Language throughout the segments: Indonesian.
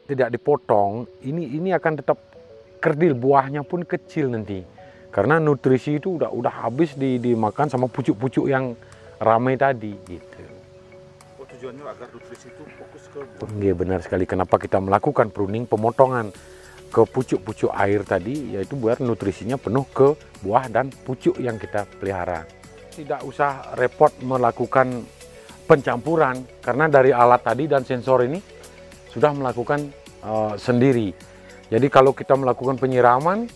tidak dipotong, ini akan tetap kerdil, buahnya pun kecil nanti. Karena nutrisi itu udah habis dimakan sama pucuk-pucuk yang ramai tadi gitu. Oh, tujuannya agar nutrisi itu fokus ke buah. Iya, benar sekali. Kenapa kita melakukan pruning, pemotongan ke pucuk-pucuk air tadi, yaitu biar nutrisinya penuh ke buah dan pucuk yang kita pelihara. Tidak usah repot melakukan pencampuran, karena dari alat tadi dan sensor ini sudah melakukan sendiri. Jadi kalau kita melakukan penyiraman,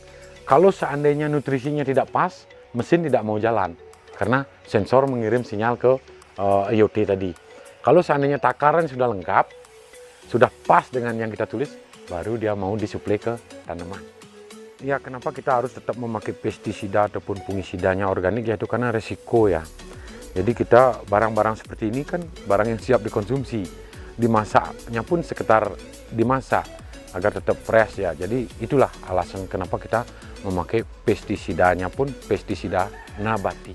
kalau seandainya nutrisinya tidak pas, mesin tidak mau jalan, karena sensor mengirim sinyal ke IoT tadi. Kalau seandainya takaran sudah lengkap, sudah pas dengan yang kita tulis, baru dia mau disuplai ke tanaman. Ya, kenapa kita harus tetap memakai pestisida ataupun fungisidanya organik, yaitu karena resiko ya. Jadi kita barang-barang seperti ini kan barang yang siap dikonsumsi, dimasaknya pun sekitar dimasak agar tetap fresh ya. Jadi itulah alasan kenapa kita memakai pestisidanya pun pestisida nabati.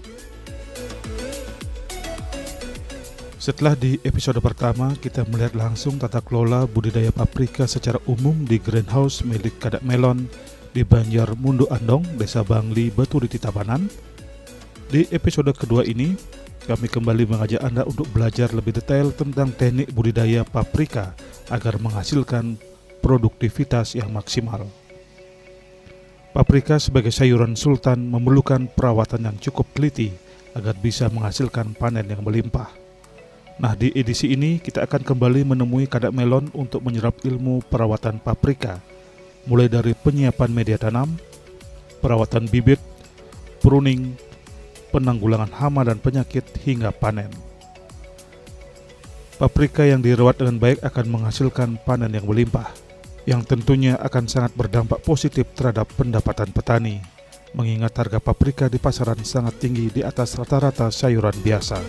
Setelah di episode pertama kita melihat langsung tata kelola budidaya paprika secara umum di greenhouse milik Kadek Melon di Banjar Mundu Andong, Desa Bangli, Baturiti Tabanan. Di episode kedua ini kami kembali mengajak Anda untuk belajar lebih detail tentang teknik budidaya paprika agar menghasilkan produktivitas yang maksimal. Paprika sebagai sayuran sultan memerlukan perawatan yang cukup teliti agar bisa menghasilkan panen yang melimpah. Nah, di edisi ini kita akan kembali menemui Kadek Melon untuk menyerap ilmu perawatan paprika, mulai dari penyiapan media tanam, perawatan bibit, pruning, penanggulangan hama dan penyakit hingga panen. Paprika yang dirawat dengan baik akan menghasilkan panen yang melimpah, yang tentunya akan sangat berdampak positif terhadap pendapatan petani, mengingat harga paprika di pasaran sangat tinggi di atas rata-rata sayuran biasa.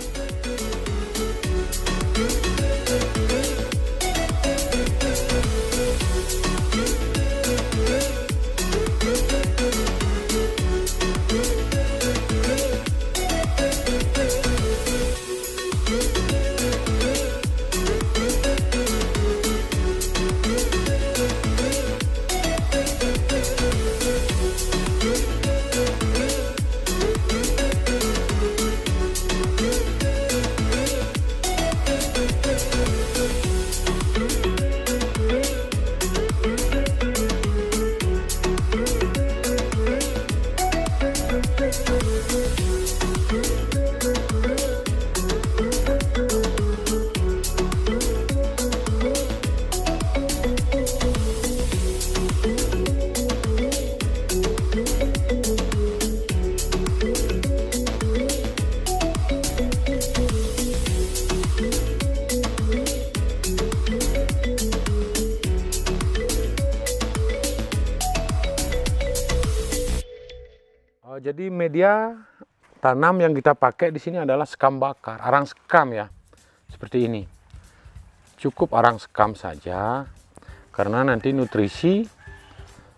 Jadi media tanam yang kita pakai di sini adalah sekam bakar, arang sekam ya, seperti ini. Cukup arang sekam saja, karena nanti nutrisi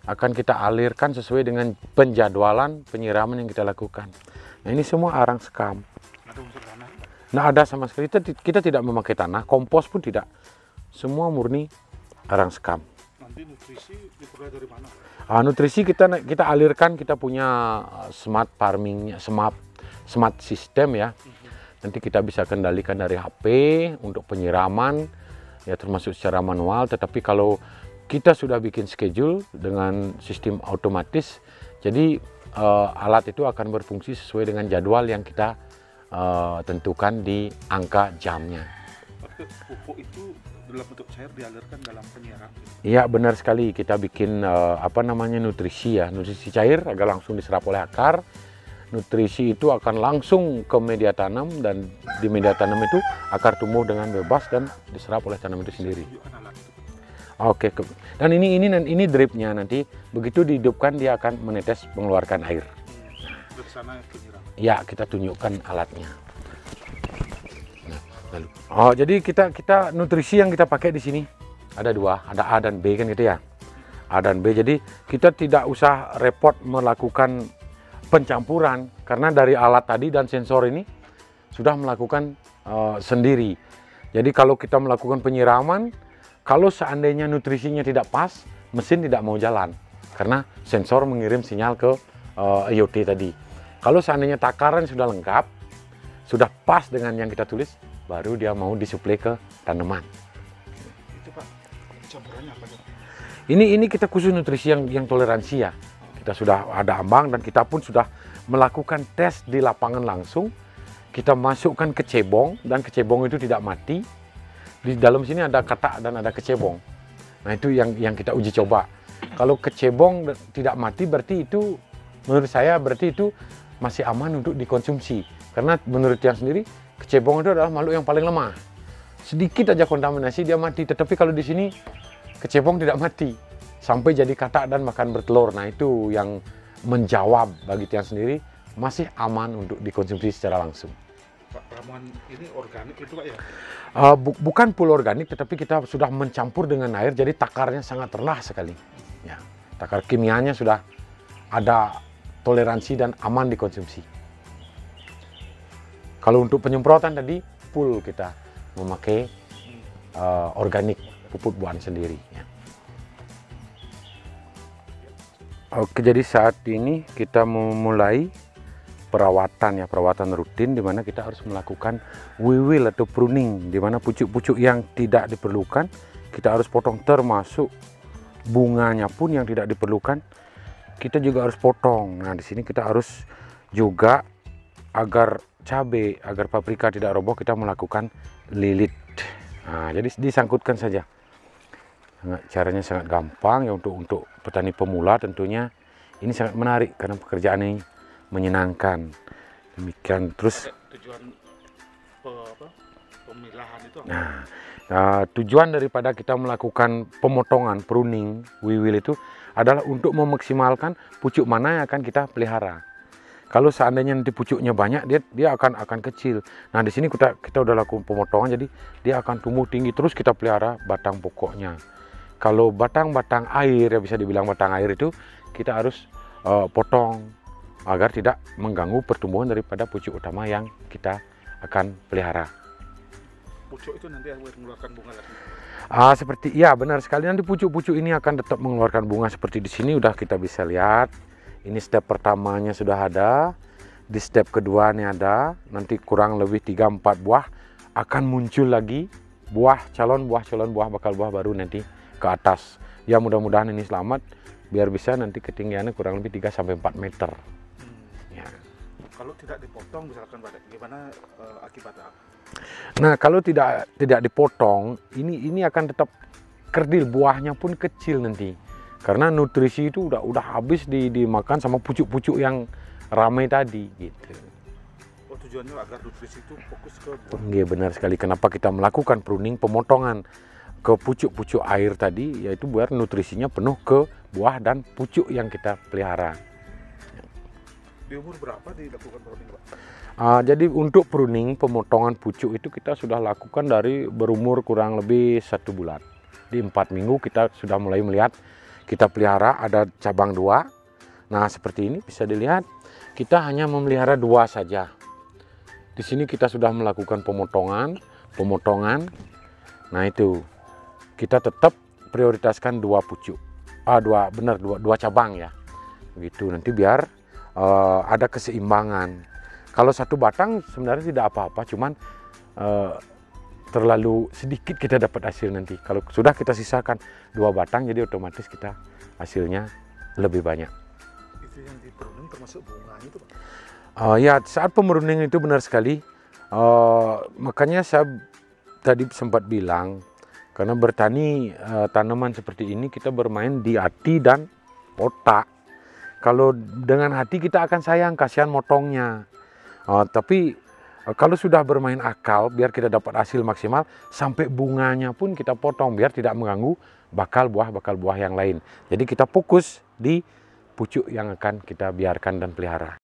akan kita alirkan sesuai dengan penjadwalan penyiraman yang kita lakukan. Nah, ini semua arang sekam. Ada unsur tanah? Nah, ada sama sekali. Kita tidak memakai tanah, kompos pun tidak. Semua murni arang sekam. Nanti nutrisi diperoleh dari mana? Nutrisi kita alirkan, kita punya smart farming, smart system ya. Nanti kita bisa kendalikan dari HP untuk penyiraman ya, termasuk secara manual. Tetapi kalau kita sudah bikin schedule dengan sistem otomatis, jadi alat itu akan berfungsi sesuai dengan jadwal yang kita tentukan di angka jamnya. Pupuk itu dalam bentuk cair dialirkan dalam penyiraman. Iya, benar sekali. Kita bikin nutrisi ya, nutrisi cair agar langsung diserap oleh akar. Nutrisi itu akan langsung ke media tanam, dan di media tanam itu akar tumbuh dengan bebas dan diserap oleh tanam itu sendiri. Oke, dan ini dripnya, nanti begitu dihidupkan dia akan menetes mengeluarkan air. Ya, kita tunjukkan alatnya. Lalu. Jadi kita nutrisi yang kita pakai di sini ada dua, ada A dan B kan gitu ya. A dan B. Jadi kita tidak usah repot melakukan pencampuran, karena dari alat tadi dan sensor ini sudah melakukan sendiri. Jadi kalau kita melakukan penyiraman, Kalau seandainya nutrisinya tidak pas, mesin tidak mau jalan karena sensor mengirim sinyal ke IoT tadi. Kalau seandainya takaran sudah lengkap, sudah pas dengan yang kita tulis, baru dia mau disuplai ke tanaman. Itu Pak, campurannya apa? Ini kita khusus nutrisi yang toleransi ya. Kita sudah ada ambang dan kita pun sudah melakukan tes di lapangan langsung. Kita masukkan ke cebong dan kecebong itu tidak mati. Di dalam sini ada katak dan ada kecebong. Nah itu yang kita uji coba. Kalau kecebong tidak mati berarti itu menurut saya berarti itu masih aman untuk dikonsumsi. Karena menurut yang sendiri kecebong itu adalah makhluk yang paling lemah. Sedikit aja kontaminasi dia mati. Tetapi kalau di sini kecebong tidak mati sampai jadi katak dan makan bertelur. Nah itu yang menjawab bagi Tiang sendiri masih aman untuk dikonsumsi secara langsung. Pak, ramuan ini organik itu Pak ya? Bukan full organik, tetapi kita sudah mencampur dengan air, jadi takarnya sangat rendah sekali. Ya, takar kimianya sudah ada toleransi dan aman dikonsumsi. Kalau untuk penyemprotan tadi full kita memakai organik, pupuk buahan sendiri. Ya. Oke, jadi saat ini kita memulai perawatan rutin di mana kita harus melakukan wiwil atau pruning, di mana pucuk-pucuk yang tidak diperlukan kita harus potong, termasuk bunganya pun yang tidak diperlukan kita juga harus potong. Nah di sini kita harus juga agar cabai, agar paprika tidak roboh, kita melakukan lilit. Nah, jadi disangkutkan saja. Caranya sangat gampang ya untuk petani pemula, tentunya ini sangat menarik karena pekerjaan ini menyenangkan. Demikian terus tujuan pemilahan itu apa? Nah, tujuan daripada kita melakukan pemotongan, pruning, wiwil itu adalah untuk memaksimalkan pucuk mana yang akan kita pelihara. Kalau seandainya nanti pucuknya banyak, dia akan kecil. Nah di sini kita udah lakukan pemotongan, jadi dia akan tumbuh tinggi, terus kita pelihara batang pokoknya. Kalau batang-batang air, ya bisa dibilang batang air itu kita harus potong agar tidak mengganggu pertumbuhan daripada pucuk utama yang kita akan pelihara. Pucuk itu nanti akan mengeluarkan bunga lagi? Seperti ya, benar sekali, nanti pucuk-pucuk ini akan tetap mengeluarkan bunga seperti di sini udah kita bisa lihat. Ini step pertamanya sudah ada, di step kedua ini ada, nanti kurang lebih 3-4 buah akan muncul lagi buah calon bakal buah baru nanti ke atas. Ya mudah-mudahan ini selamat biar bisa nanti ketinggiannya kurang lebih 3-4 meter. Ya. Kalau tidak dipotong misalkan gimana akibatnya? Nah kalau tidak dipotong, ini akan tetap kerdil, buahnya pun kecil nanti. Karena nutrisi itu udah habis dimakan sama pucuk-pucuk yang ramai tadi gitu. Oh, tujuannya agar nutrisi itu fokus ke buah. Iya benar sekali. Kenapa kita melakukan pruning, pemotongan ke pucuk-pucuk air tadi, yaitu biar nutrisinya penuh ke buah dan pucuk yang kita pelihara. Di umur berapa dilakukan pruning, Pak? Jadi untuk pruning pemotongan pucuk itu kita sudah lakukan dari berumur kurang lebih 1 bulan. Di 4 minggu kita sudah mulai melihat, kita pelihara ada cabang 2. Nah seperti ini bisa dilihat, kita hanya memelihara 2 saja. Di sini kita sudah melakukan pemotongan. Nah itu kita tetap prioritaskan 2 pucuk, dua cabang ya. Begitu nanti biar ada keseimbangan. Kalau 1 batang sebenarnya tidak apa-apa, cuman terlalu sedikit kita dapat hasil nanti. Kalau sudah kita sisakan 2 batang, jadi otomatis kita hasilnya lebih banyak. Itu yang di pruning termasuk bunganya itu, Pak? Ya saat pemruning itu benar sekali. Makanya saya tadi sempat bilang, karena bertani tanaman seperti ini kita bermain di hati dan otak. Kalau dengan hati kita akan sayang, kasihan motongnya. Tapi kalau sudah bermain akal, biar kita dapat hasil maksimal, sampai bunganya pun kita potong biar tidak mengganggu bakal buah yang lain. Jadi kita fokus di pucuk yang akan kita biarkan dan pelihara.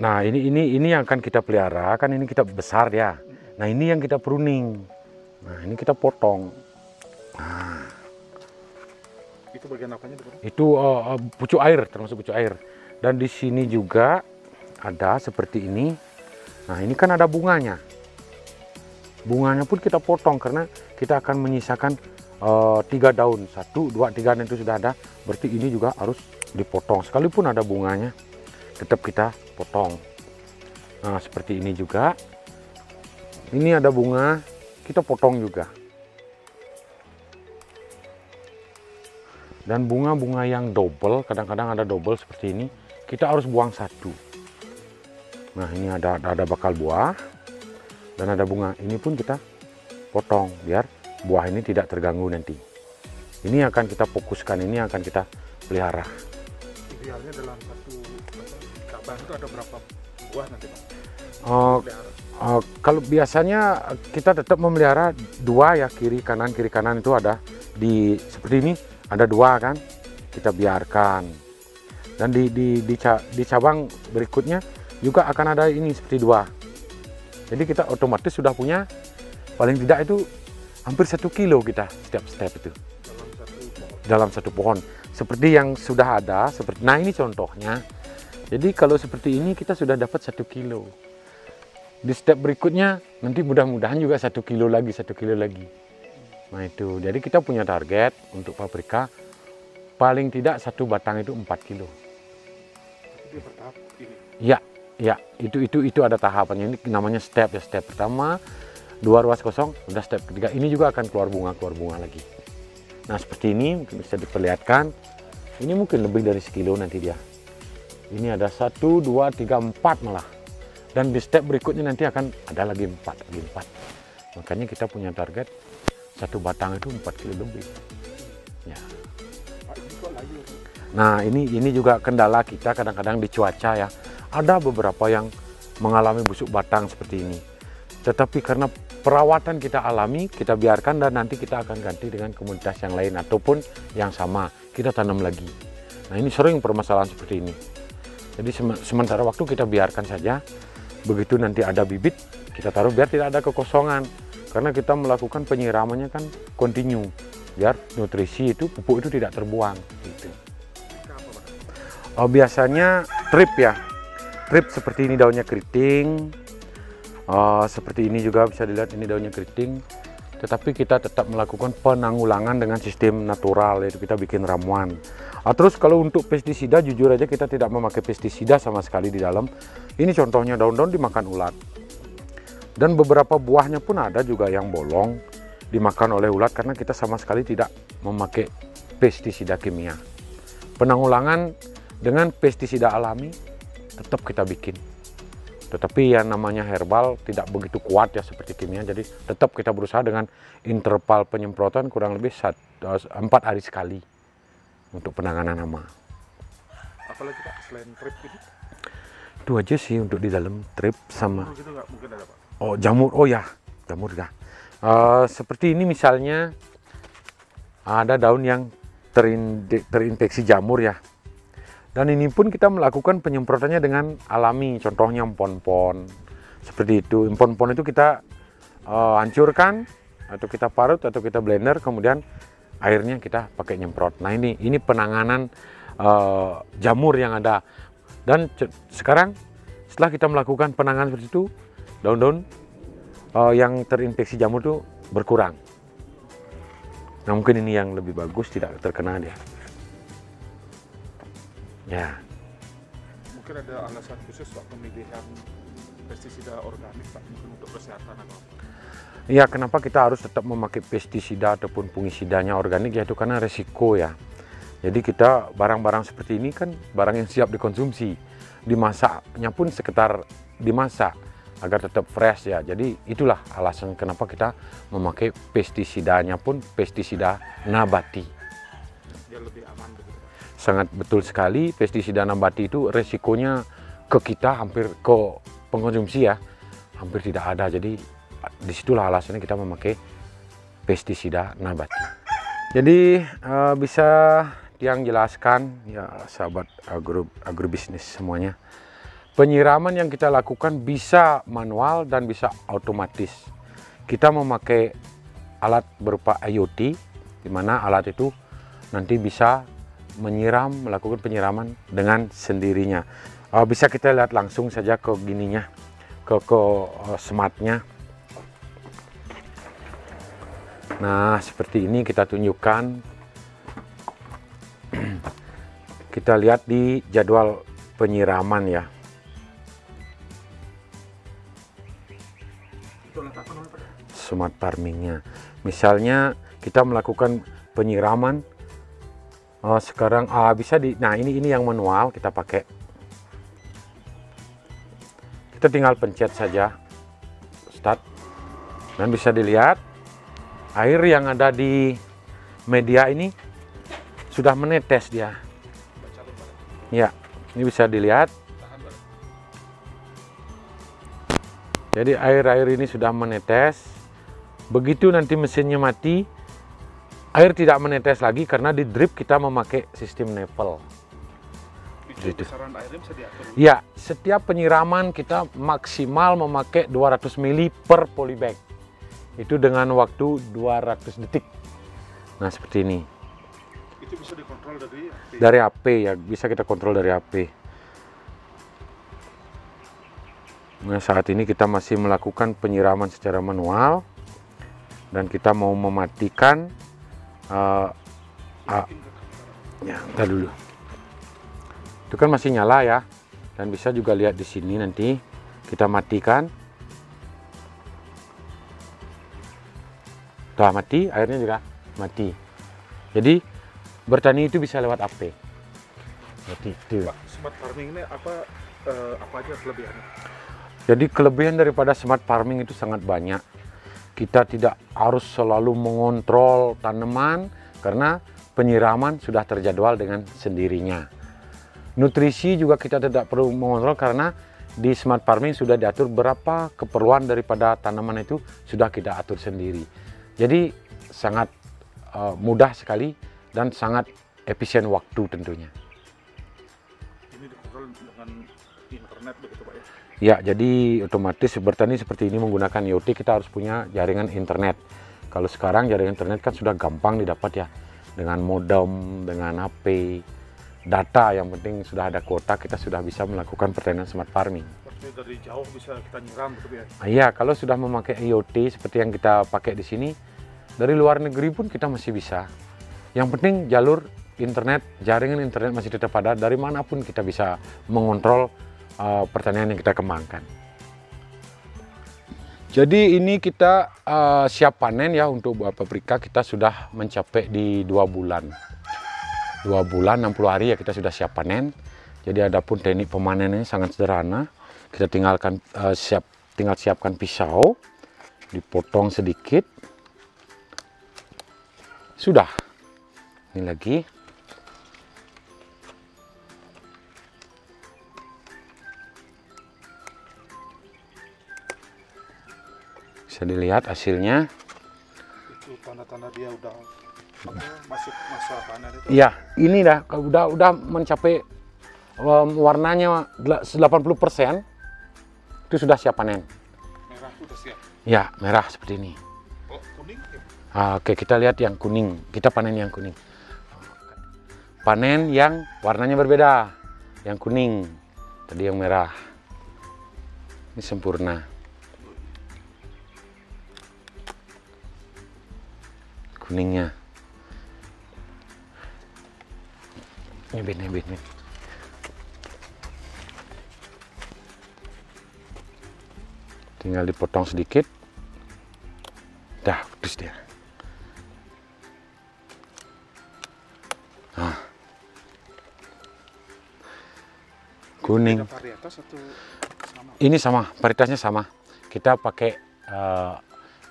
Nah ini yang akan kita pelihara, kan ini kita besar ya. Nah ini yang kita pruning. Nah ini kita potong. Nah, itu bagian apanya? Itu pucuk air, termasuk pucuk air. Dan di sini juga ada seperti ini. Nah ini kan ada bunganya. Bunganya pun kita potong karena kita akan menyisakan 3 daun, 1, 2, 3 dan itu sudah ada. Berarti ini juga harus dipotong. Sekalipun ada bunganya, tetap kita potong. Nah seperti ini juga. Ini ada bunga, kita potong juga. Dan bunga-bunga yang double, kadang-kadang ada double seperti ini, kita harus buang 1. Nah ini ada bakal buah dan ada bunga. Ini pun kita potong biar buah ini tidak terganggu nanti. Ini akan kita fokuskan, ini akan kita pelihara. Idealnya dalam satu cabang itu ada berapa buah nanti, Pak? Kalau biasanya kita tetap memelihara 2 ya, kiri kanan itu ada di seperti ini, ada 2 kan, kita biarkan. Dan di cabang berikutnya juga akan ada ini seperti 2. Jadi kita otomatis sudah punya paling tidak itu hampir 1 kilo kita setiap step itu dalam satu pohon. Seperti yang sudah ada, seperti nah ini contohnya. Jadi kalau seperti ini kita sudah dapat 1 kilo. Di step berikutnya nanti mudah-mudahan juga 1 kilo lagi, 1 kilo lagi. Nah itu, jadi kita punya target untuk paprika paling tidak 1 batang itu 4 kilo. Itu bertahap ini? Ya, itu ada tahapannya. Ini namanya step ya. Step pertama 2 ruas kosong, udah step ketiga. Ini juga akan keluar bunga lagi. Nah seperti ini mungkin bisa diperlihatkan. Ini mungkin lebih dari 1 kilo nanti dia. Ini ada 1, 2, 3, 4 malah. Dan di step berikutnya nanti akan ada lagi 4. Makanya kita punya target 1 batang itu 4 kilo lebih. Ya. Nah ini juga kendala kita kadang-kadang di cuaca ya. Ada beberapa yang mengalami busuk batang seperti ini. Tetapi karena perawatan kita alami, kita biarkan dan nanti kita akan ganti dengan komoditas yang lain ataupun yang sama, kita tanam lagi. Nah ini sering permasalahan seperti ini. Jadi sementara waktu kita biarkan saja. Begitu nanti ada bibit, kita taruh biar tidak ada kekosongan. Karena kita melakukan penyiramannya kan kontinu, biar nutrisi itu, pupuk itu tidak terbuang. Gitu. Biasanya trip ya, trip seperti ini daunnya keriting, seperti ini juga bisa dilihat ini daunnya keriting. Tetapi kita tetap melakukan penanggulangan dengan sistem natural, yaitu kita bikin ramuan. Terus kalau untuk pestisida, jujur aja kita tidak memakai pestisida sama sekali di dalam. Ini contohnya daun-daun dimakan ulat. Dan beberapa buahnya pun ada juga yang bolong dimakan oleh ulat karena kita sama sekali tidak memakai pestisida kimia. Penanggulangan dengan pestisida alami tetap kita bikin. Tetapi yang namanya herbal tidak begitu kuat ya seperti kimia. Jadi tetap kita berusaha dengan interval penyemprotan kurang lebih 4 hari sekali untuk penanganan hama. Apalagi Pak selain trip ini? Itu aja sih untuk di dalam trip sama. Gitu nggak mungkin ada Pak? Oh jamur, oh ya jamur ya. Seperti ini misalnya ada daun yang terinfeksi jamur ya. Dan ini pun kita melakukan penyemprotannya dengan alami, contohnya empon-pon. Seperti itu, empon-pon itu kita hancurkan, atau kita parut, atau kita blender, kemudian airnya kita pakai nyemprot. Nah ini penanganan jamur yang ada. Dan sekarang setelah kita melakukan penanganan seperti itu, daun-daun yang terinfeksi jamur itu berkurang. Nah mungkin ini yang lebih bagus, tidak terkena dia. Ya. Mungkin ada alasan khusus Pak pemilihan pestisida organik Pak, mungkin untuk kesehatan atau apa? Ya, kenapa kita harus tetap memakai pestisida ataupun fungisidanya organik, yaitu karena resiko ya. Jadi kita barang-barang seperti ini kan barang yang siap dikonsumsi. Dimasaknya pun sekitar dimasak agar tetap fresh ya. Jadi itulah alasan kenapa kita memakai pestisidanya pun pestisida nabati. Biar lebih aman begitu. Sangat betul sekali, pestisida nabati itu resikonya ke kita hampir ke pengkonsumsi ya, hampir tidak ada. Jadi disitulah alasannya kita memakai pestisida nabati. Jadi bisa yang jelaskan ya sahabat agrobisnis semuanya, Penyiraman yang kita lakukan bisa manual dan bisa otomatis. Kita memakai alat berupa IoT, di mana alat itu nanti bisa melakukan penyiraman dengan sendirinya. Bisa kita lihat langsung saja ke gininya, ke smartnya. Nah, seperti ini kita tunjukkan. Kita lihat di jadwal penyiraman ya. Smart farmingnya, misalnya kita melakukan penyiraman sekarang bisa nah ini yang manual kita pakai. Kita tinggal pencet saja start dan bisa dilihat air yang ada di media ini sudah menetes dia. Ya, ini bisa dilihat. Jadi air ini sudah menetes. Begitu nanti mesinnya mati, air tidak menetes lagi karena di drip kita memakai sistem Neville. Besaran airnya bisa diatur. Ya, setiap penyiraman kita maksimal memakai 200 ml per polybag. Itu dengan waktu 200 detik. Nah, seperti ini. Itu bisa dikontrol dari HP ya, bisa kita kontrol dari HP. Nah, saat ini kita masih melakukan penyiraman secara manual. Dan kita mau mematikan ya, entar dulu. Itu kan masih nyala ya. Dan bisa juga lihat di sini nanti kita matikan. Udah mati, airnya juga mati. Jadi bertani itu bisa lewat HP. Itu. Pak, smart farming ini apa aja kelebihannya? Jadi kelebihan daripada smart farming itu sangat banyak. Kita tidak harus selalu mengontrol tanaman karena penyiraman sudah terjadwal dengan sendirinya. Nutrisi juga kita tidak perlu mengontrol karena di smart farming sudah diatur berapa keperluan daripada tanaman itu sudah kita atur sendiri. Jadi sangat mudah sekali dan sangat efisien waktu tentunya. Ini dikontrol dengan internet begitu Pak ya? Ya, jadi otomatis bertani seperti ini menggunakan IoT kita harus punya jaringan internet. Kalau sekarang jaringan internet kan sudah gampang didapat ya. Dengan modem, dengan HP, data yang penting sudah ada kuota kita sudah bisa melakukan pertanian smart farming. Dari jauh bisa kita nyiram gitu ya? Iya, kalau sudah memakai IoT seperti yang kita pakai di sini, dari luar negeri pun kita masih bisa. Yang penting jalur internet, jaringan internet masih tetap ada, dari manapun kita bisa mengontrol pertanian yang kita kembangkan. Jadi ini kita siap panen ya untuk buah paprika. Kita sudah mencapai di 2 bulan. 2 bulan 60 hari ya kita sudah siap panen. Jadi adapun teknik pemanennya sangat sederhana. Kita tinggal siapkan pisau, dipotong sedikit. Sudah. Ini lagi. Bisa dilihat hasilnya. Itu tanda-tanda dia udah masuk masa panen itu. Iya, ini udah mencapai warnanya 80%. Itu sudah siap panen. Merah sudah siap. Ya, merah seperti ini. Oh, kuning. Oke, kita lihat yang kuning. Kita panen yang kuning. Panen yang warnanya berbeda. Yang kuning. Tadi yang merah. Ini sempurna. Kuningnya. Nyebit. Tinggal dipotong sedikit. Dah, putus dia. Nah. Kuning. Varietas atau sama? Ini sama, varietasnya sama. Kita pakai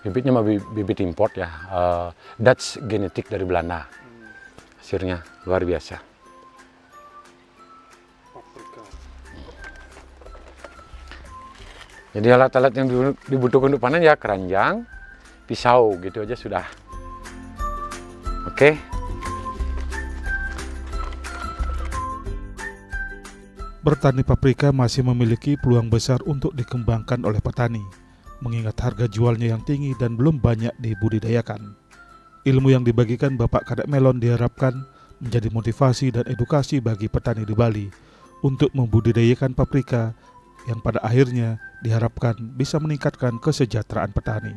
bibitnya bibit import ya, Dutch genetik dari Belanda. Hasilnya luar biasa. Paprika. Jadi alat-alat yang dibutuhkan untuk panen ya keranjang, pisau gitu aja sudah. Oke. Bertani paprika masih memiliki peluang besar untuk dikembangkan oleh petani, mengingat harga jualnya yang tinggi dan belum banyak dibudidayakan. Ilmu yang dibagikan Bapak Kadek Melon diharapkan menjadi motivasi dan edukasi bagi petani di Bali untuk membudidayakan paprika yang pada akhirnya diharapkan bisa meningkatkan kesejahteraan petani.